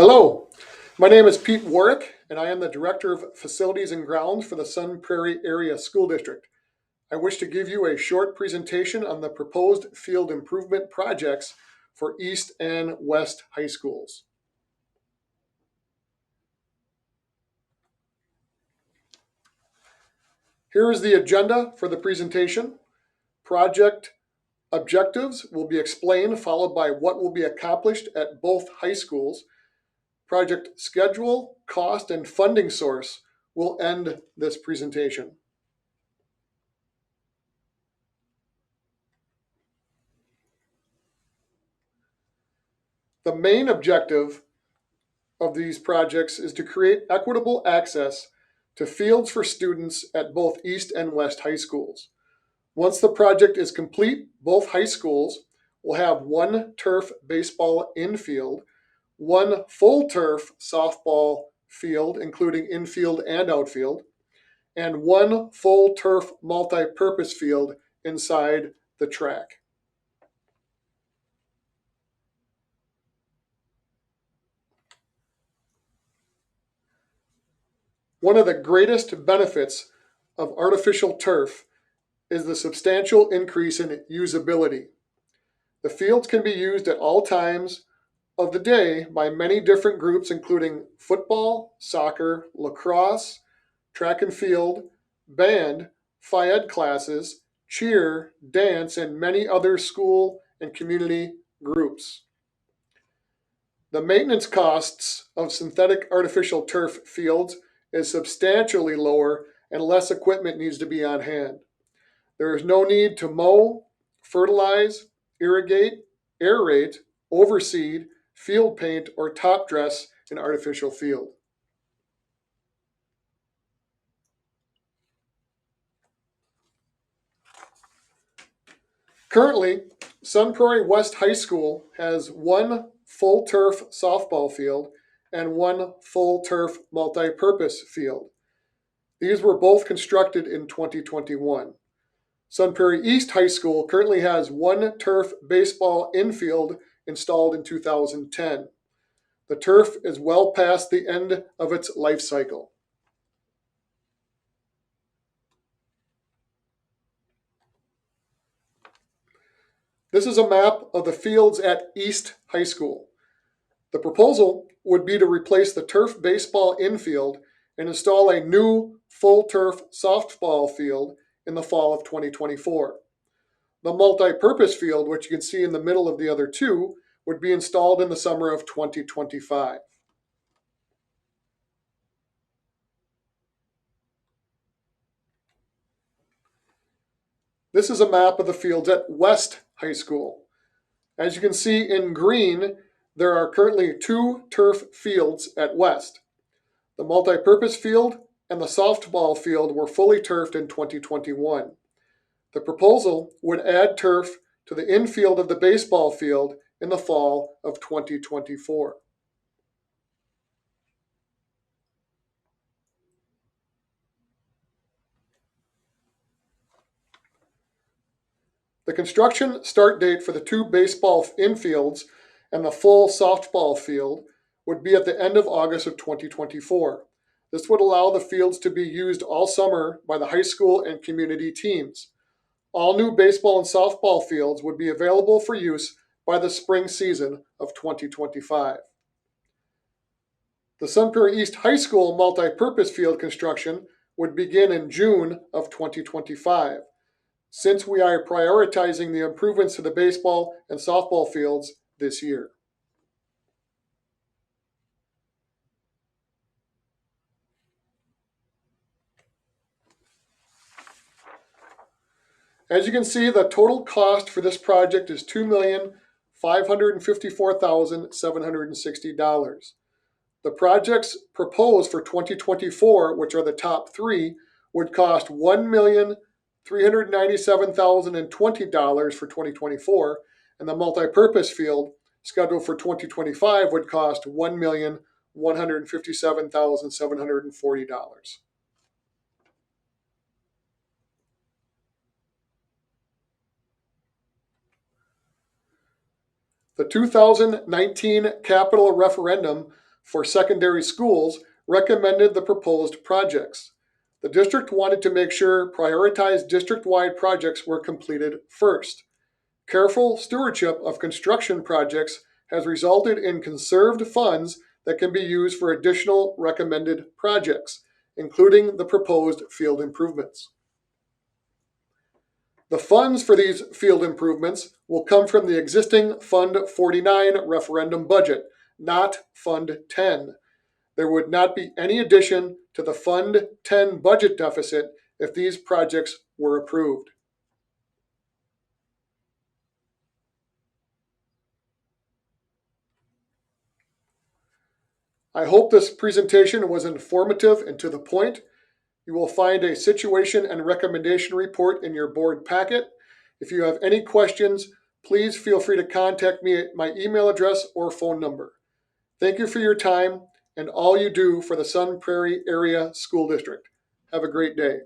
Hello, my name is Pete Warwick, and I am the Director of Facilities and Grounds for the Sun Prairie Area School District. I wish to give you a short presentation on the proposed field improvement projects for East and West High Schools. Here is the agenda for the presentation. Project objectives will be explained, followed by what will be accomplished at both high schools. Project schedule, cost, and funding source will end this presentation. The main objective of these projects is to create equitable access to fields for students at both East and West High Schools. Once the project is complete, both high schools will have one turf baseball infield, one full turf softball field, including infield and outfield, and one full turf multi-purpose field inside the track. One of the greatest benefits of artificial turf is the substantial increase in usability. The fields can be used at all times of the day by many different groups, including football, soccer, lacrosse, track and field, band, phy ed classes, cheer, dance, and many other school and community groups. The maintenance costs of synthetic artificial turf fields is substantially lower and less equipment needs to be on hand. There is no need to mow, fertilize, irrigate, aerate, overseed, field paint, or top dress an artificial field. Currently, Sun Prairie West High School has one full turf softball field and one full turf multi-purpose field. These were both constructed in 2021. Sun Prairie East High School currently has one turf baseball infield installed in 2010. The turf is well past the end of its life cycle. This is a map of the fields at East High School. The proposal would be to replace the turf baseball infield and install a new full turf softball field in the fall of 2024. The multi-purpose field, which you can see in the middle of the other two, would be installed in the summer of 2025. This is a map of the fields at West High School. As you can see in green, there are currently two turf fields at West. The multi-purpose field and the softball field were fully turfed in 2021. The proposal would add turf to the infield of the baseball field in the fall of 2024. The construction start date for the two baseball infields and the full softball field would be at the end of August of 2024. This would allow the fields to be used all summer by the high school and community teams. All new baseball and softball fields would be available for use by the spring season of 2025. The Sun Prairie East High School multi-purpose field construction would begin in June of 2025. Since we are prioritizing the improvements to the baseball and softball fields this year. As you can see, the total cost for this project is $2,554,760. The projects proposed for 2024, which are the top three, would cost $1,397,020 for 2024, and the multi-purpose field scheduled for 2025 would cost $1,157,740. The 2019 capital referendum for secondary schools recommended the proposed projects. The district wanted to make sure prioritized district-wide projects were completed first. Careful stewardship of construction projects has resulted in conserved funds that can be used for additional recommended projects, including the proposed field improvements. The funds for these field improvements will come from the existing Fund 49 referendum budget, not Fund 10. There would not be any addition to the Fund 10 budget deficit if these projects were approved. I hope this presentation was informative and to the point. You will find a situation and recommendation report in your board packet. If you have any questions, please feel free to contact me at my email address or phone number. Thank you for your time and all you do for the Sun Prairie Area School District. Have a great day.